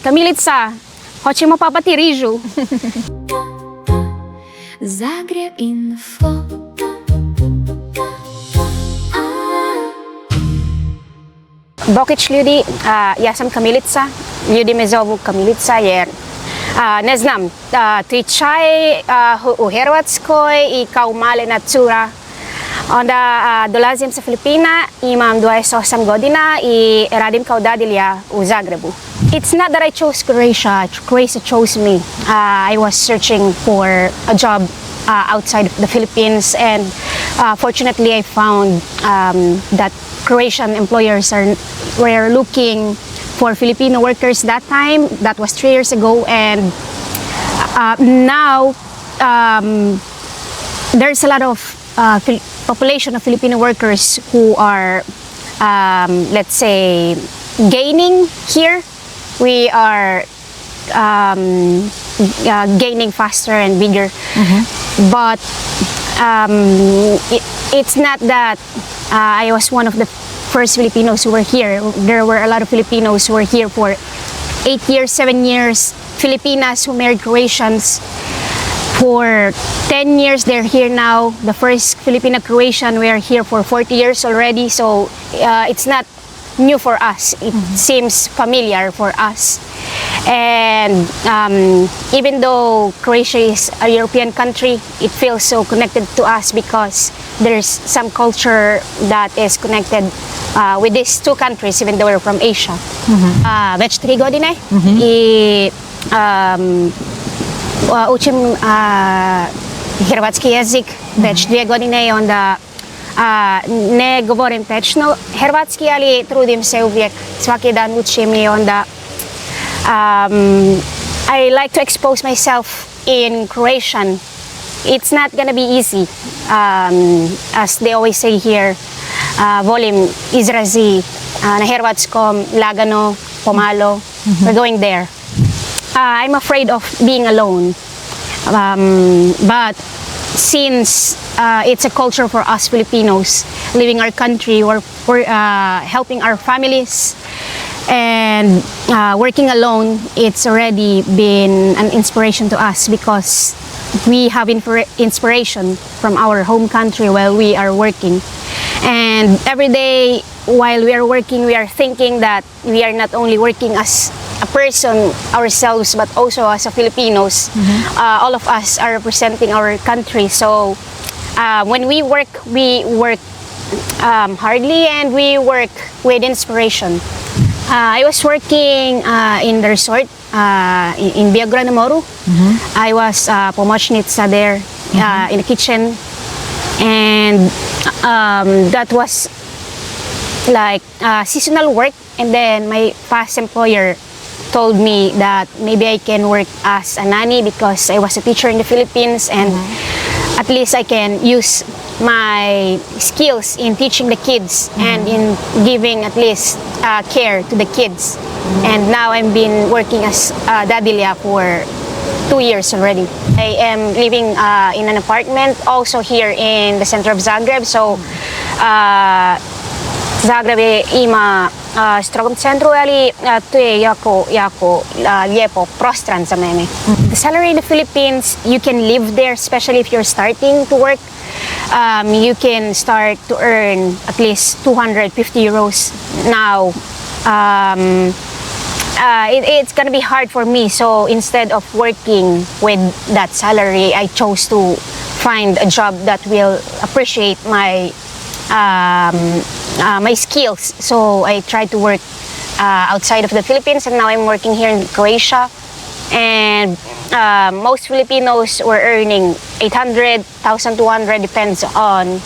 Kamilica, hoćemo papati rižu. Zagreb.info. Bokić ljudi, ja sam Kamilica, ljudi me zovu Kamilica jer ne znam, tečaj u Hrvatskoj i kao malena cura. Onda dolazim sa Filipina, imam 28 godina i radim kao dadilja u Zagrebu. It's not that I chose Croatia, Croatia chose me. I was searching for a job outside of the Philippines, and fortunately I found that Croatian employers were looking for Filipino workers that time. That was 3 years ago, and now there's a lot of population of Filipino workers who are, let's say, gaining here. We are gaining faster and bigger, but it's not that I was one of the first Filipinos who were here. There were a lot of Filipinos who were here for 8 years, 7 years. Filipinas who married Croatians for 10 years. They're here now. The first Filipino Croatian, we are here for 40 years already. So it's not new for us. It seems familiar for us. And even though Croatia is a European country, it feels so connected to us because there's some culture that is connected with these two countries, even though we're from Asia. Već 3 godine i učim hrvatski jezik već 2 godine i onda ne govorim tečno hrvatski, ali trudim se uvijek, svaki dan učim i onda I like to expose myself in Croatian. It's not gonna be easy, as they always say here, volim izrazi na hrvatskom, lagano, pomalo. We're going there. I'm afraid of being alone, but since it's a culture for us Filipinos leaving our country, we're helping our families, and working alone, it's already been an inspiration to us because we have inspiration from our home country while we are working. And every day while we are working, we are thinking that we are not only working as a person ourselves, but also as a Filipinos. All of us are representing our country. So when we work hardly, and we work with inspiration. I was working in the resort in Grada. I was pomoćnica there in the kitchen, and that was like seasonal work. And then my past employer told me that maybe I can work as a nanny because I was a teacher in the Philippines, and at least I can use my skills in teaching the kids and in giving at least care to the kids. And now I've been working as dadilya for 2 years already. I am living in an apartment also here in the center of Zagreb. So Zagreb ima strogom centru, ali to je jako lijepo, prostran za mene. The salary in the Philippines, you can live there, especially if you're starting to work. You can start to earn at least 250 euros now. It's gonna be hard for me, so instead of working with that salary, I chose to find a job that will appreciate my my skills. So I tried to work outside of the Philippines, and now I'm working here in Croatia. And most Filipinos were earning 800, 1,200, depends on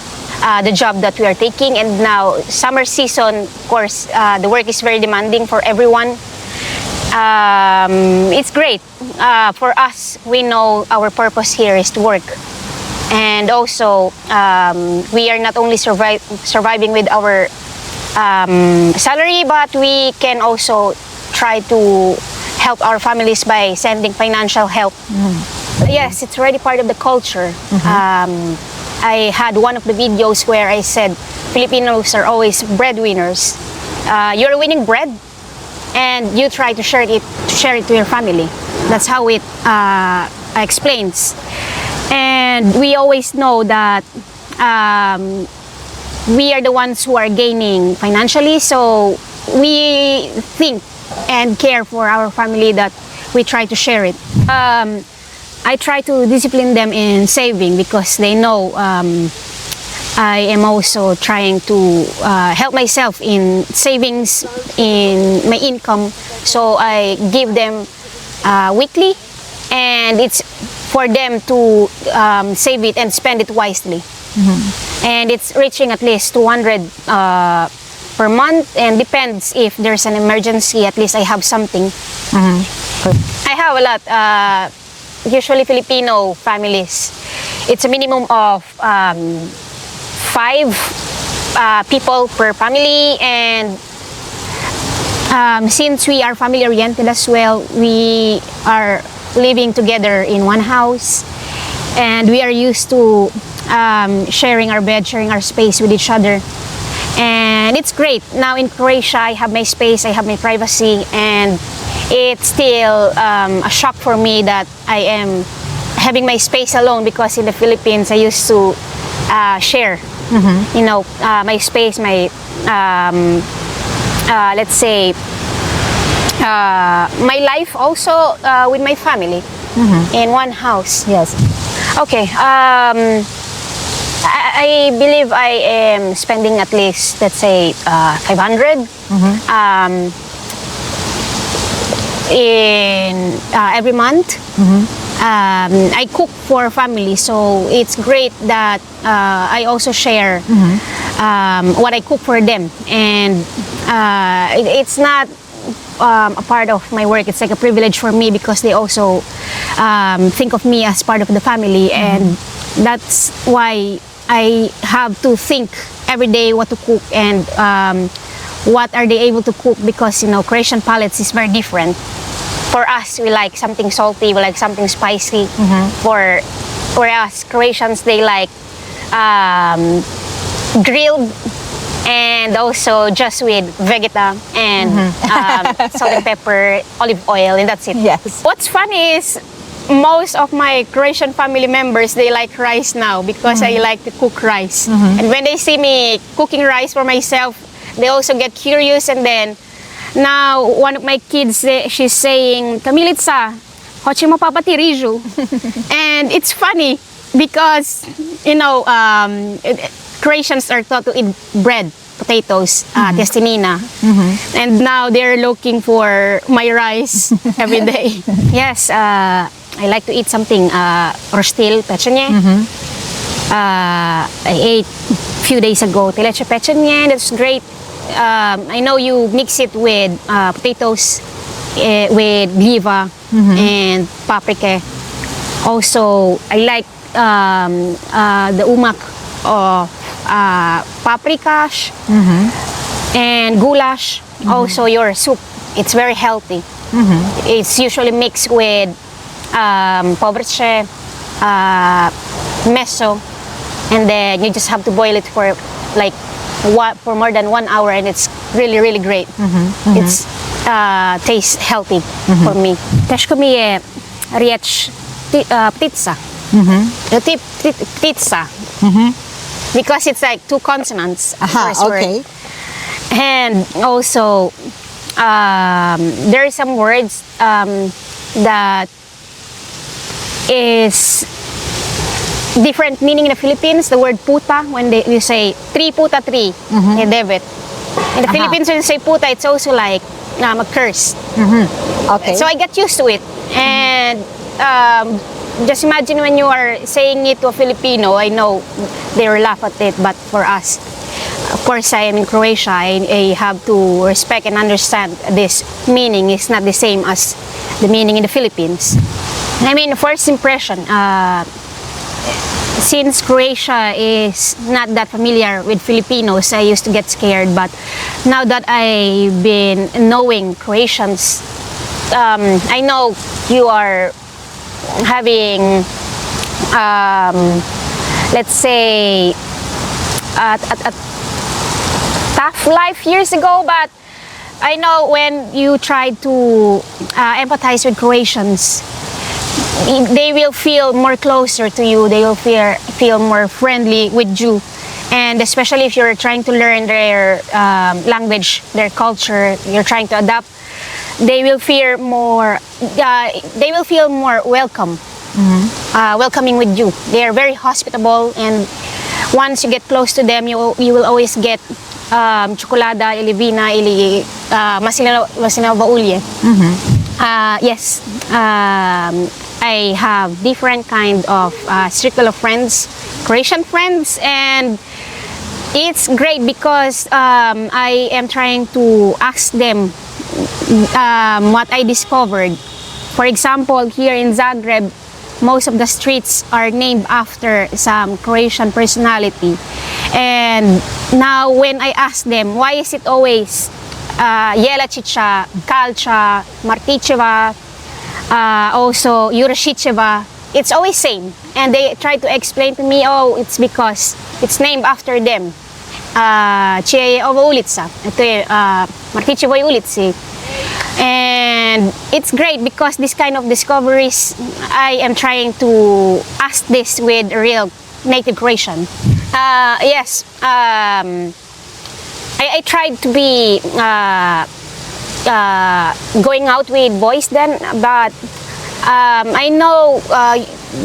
the job that we are taking. And now summer season, of course, the work is very demanding for everyone. It's great. For us, we know our purpose here is to work. And also, we are not only surviving with our salary, but we can also try to help our families by sending financial help. Yes, it's already part of the culture. I had one of the videos where I said Filipinos are always breadwinners. You're winning bread, and you try to share it to share it to your family. That's how it explains. And we always know that we are the ones who are gaining financially, so we think and care for our family that we try to share it. I try to discipline them in saving because they know I am also trying to help myself in savings, in my income. So I give them weekly, and it's for them to save it and spend it wisely. And it's reaching at least 200 per month, and depends if there's an emergency, at least I have something. I have a lot. Usually Filipino families, it's a minimum of 5 people per family, and since we are family oriented as well, we are living together in one house, and we are used to sharing our bed, sharing our space with each other, and it's great. Now in Croatia, I have my space, I have my privacy, and it's still a shock for me that I am having my space alone, because in the Philippines I used to share, you know, my space, my let's say my life also with my family in one house. Yes. Okay. I believe I am spending at least, let's say, 500 in every month. I cook for family, so it's great that I also share what I cook for them, and it's not a part of my work. It's like a privilege for me because they also think of me as part of the family, and that's why I have to think every day what to cook and what are they able to cook, because you know, Croatian palates is very different. For us, we like something salty, we like something spicy. Whereas Croatians, they like grilled, and also just with vegeta and salt and pepper, olive oil, and that's it. Yes. What's funny is most of my Croatian family members, they like rice now because I like to cook rice. And when they see me cooking rice for myself, they also get curious, and then now one of my kids, she's saying, Kamilica, hoće mo papati rižu. And it's funny because, you know, Croatians are taught to eat bread, potatoes, testenina. And now they're looking for my rice every day. Yes, I like to eat something, rostil pečenje. I ate a few days ago teleče pečenje, that's great. I know you mix it with potatoes, with gljiva and paprika. Also, I like the umak of paprikash and goulash. Also, your soup, it's very healthy. It's usually mixed with povrće, meso, and then you just have to boil it for like for more than 1 hour, and it's really, really great. It's tastes healthy for me. Teško mi je riječ ptica. Pizza. Because it's like 2 consonants. First Okay. word. And also, there are some words that is different meaning in the Philippines. The word puta, when you say 3 puta 3, you debit. In the Philippines, when you say puta, it's also like a curse. Okay. So I get used to it. And just imagine when you are saying it to a Filipino, I know they will laugh at it, but for us, of course, I am in Croatia, I have to respect and understand this meaning is not the same as the meaning in the Philippines. I mean, first impression, since Croatia is not that familiar with Filipinos, I used to get scared, but now that I've been knowing Croatians, I know you are having, let's say, a tough life years ago, but I know when you try to empathize with Croatians, they will feel more closer to you. They will feel more friendly with you. And especially if you're trying to learn their language, their culture, you're trying to adapt, they will feel more. They will feel more welcome, welcoming with you. They are very hospitable, and once you get close to them, you will always get tsokolada, ili vina, ili masina baulye. Yes, I have different kind of circle of friends, Croatian friends, and it's great because I am trying to ask them what I discovered. For example, here in Zagreb, most of the streets are named after some Croatian personality. And now when I ask them, why is it always Jelačića, Kalča, Martićeva, also Jurašićeva, it's always same. And they try to explain to me, oh, it's because it's named after them. Čija je ova ulica? To je Martićevoj ulici. And it's great because this kind of discoveries, I am trying to ask this with real native Croatian. Yes, I tried to be going out with boys then, but I know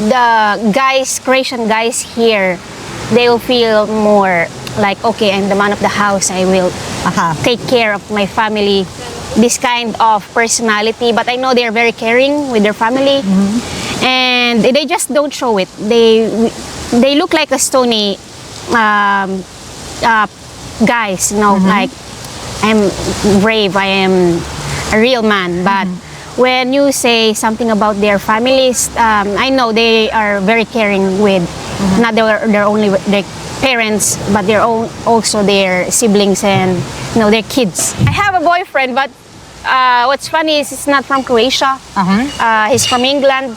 the guys, Croatian guys here, they will feel more like, okay, I'm the man of the house, I will take care of my family. This kind of personality, but I know they're very caring with their family, and they just don't show it. They look like a stony guys, you know, like I'm brave, I am a real man. But when you say something about their families, I know they are very caring with not their only their parents, but their own also their siblings and their kids. I have a boyfriend, but what's funny is he's not from Croatia. He's from England,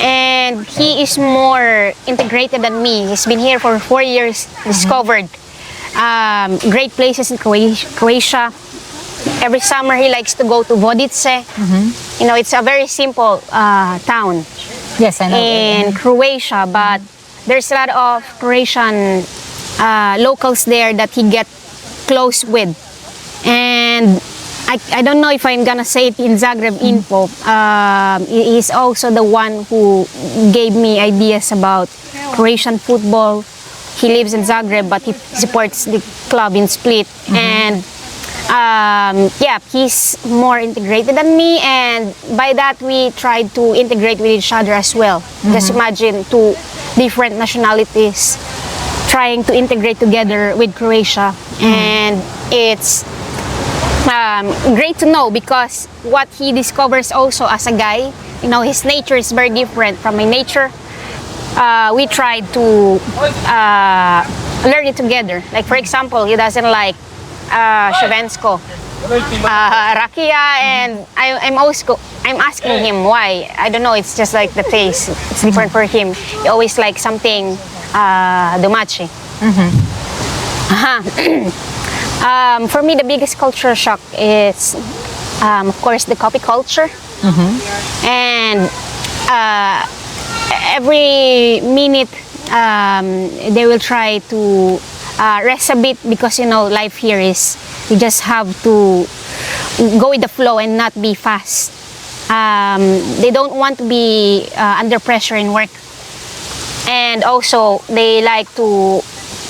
and he is more integrated than me. He's been here for 4 years. Discovered great places in Croatia. Every summer he likes to go to Vodice. You know, it's a very simple town. Yes, I know. In Croatia, but there's a lot of Croatian locals there that he get close with. And I don't know if I'm gonna say it in Zagreb.info. He's also the one who gave me ideas about Croatian football. He lives in Zagreb, but he supports the club in Split. And yeah, he's more integrated than me, and by that we tried to integrate with each other as well. Just imagine two different nationalities trying to integrate together with Croatia, and it's great to know because what he discovers also as a guy, you know, his nature is very different from my nature. We tried to learn it together. Like for example, he doesn't like Shvensko, Rakia, and I'm asking him why. I don't know, it's just like the taste. It's different for him. He always likes something domaci. For me, the biggest culture shock is, of course, the coffee culture. And every minute they will try to rest a bit because, you know, life here is, you just have to go with the flow and not be fast. They don't want to be under pressure in work. And also, they like to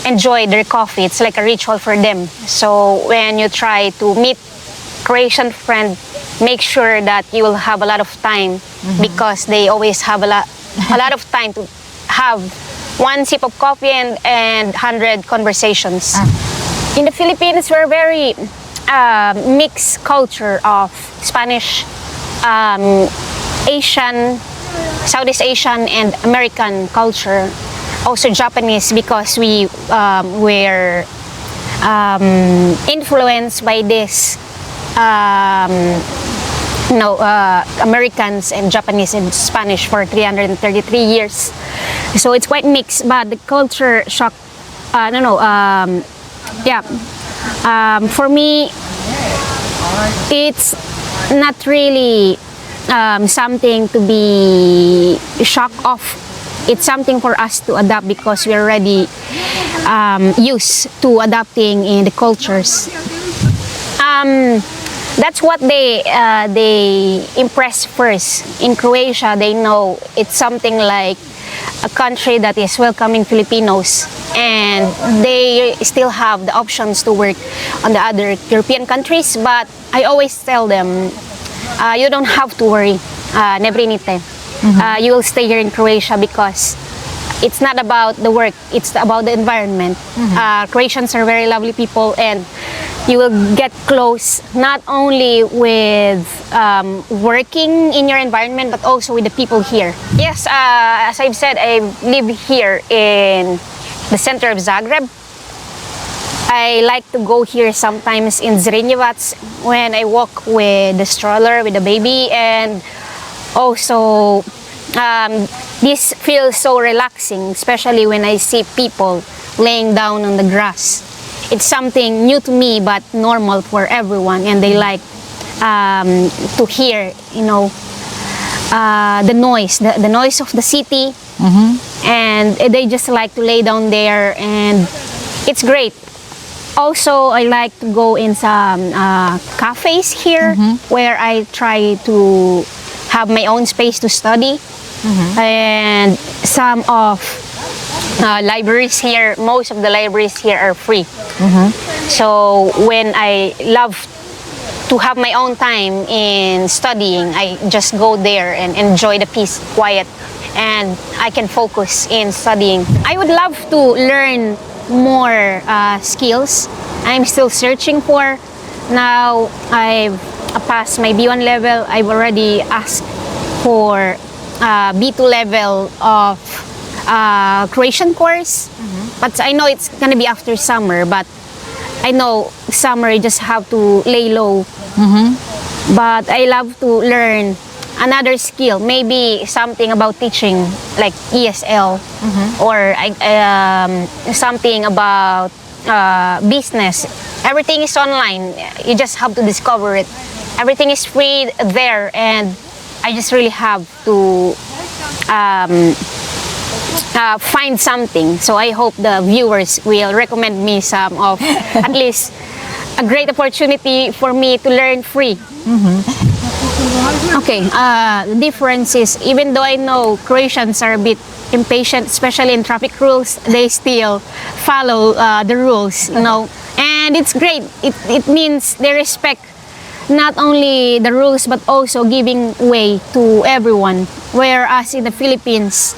enjoy their coffee. It's like a ritual for them. So when you try to meet Croatian friend, make sure that you will have a lot of time because they always have a lot of time to have one sip of coffee and 100 conversations. In the Philippines, we're very mixed culture of Spanish, Asian, Southeast Asian, and American culture. Also Japanese, because we were influenced by this, Americans and Japanese and Spanish for 333 years. So it's quite mixed, but the culture shock, for me, it's not really something to be shocked of. It's something for us to adapt because we're already used to adapting in the cultures. That's what they impress first. In Croatia, they know it's something like a country that is welcoming Filipinos, and they still have the options to work on the other European countries. But I always tell them, you don't have to worry, ne brinite. You will stay here in Croatia because it's not about the work, it's about the environment. Croatians are very lovely people, and you will get close not only with working in your environment but also with the people here. Yes, as I've said, I live here in the center of Zagreb. I like to go here sometimes in Zrinjevac when I walk with the stroller with the baby, and also this feels so relaxing, especially when I see people laying down on the grass. It's something new to me but normal for everyone, and they like to hear, you know, the noise of the city, and they just like to lay down there, and it's great. Also, I like to go in some cafes here where I try to have my own space to study, and some of libraries here, most of the libraries here are free. So when I love to have my own time in studying, I just go there and enjoy the peace, quiet, and I can focus in studying. I would love to learn more skills. I'm still searching for. Now I've passed my B1 level. I've already asked for B2 level of Croatian course, but I know it's gonna be after summer. But I know summer you just have to lay low. But I love to learn another skill, maybe something about teaching, like ESL, or something about business. Everything is online. You just have to discover it. Everything is free there, and I just really have to find something. So I hope the viewers will recommend me some of at least a great opportunity for me to learn free. Okay, the difference is, even though I know Croatians are a bit impatient, especially in traffic rules, they still follow the rules, you know, and it's great. It means they respect not only the rules but also giving way to everyone. Whereas in the Philippines,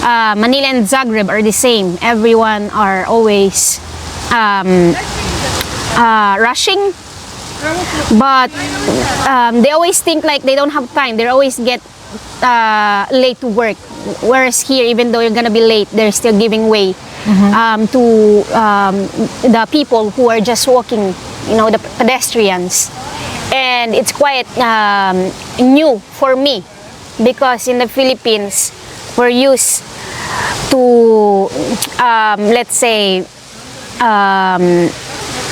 Manila and Zagreb are the same. Everyone are always rushing, but they always think like they don't have time. They always get late to work. Whereas here, even though you're gonna be late, they're still giving way to the people who are just walking, you know, the pedestrians. And it's quite new for me, because in the Philippines, we're used to, let's say,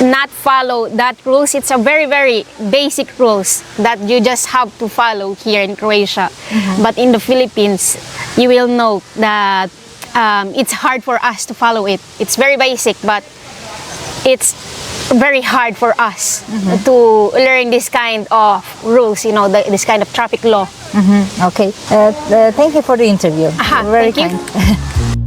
not follow that rules. It's a very, very basic rules that you just have to follow here in Croatia. But in the Philippines, you will know that it's hard for us to follow it. It's very basic, but it's very hard for us to learn this kind of rules, you know, this kind of traffic law. Okay. Thank you for the interview. Aha, Very thank you. kind.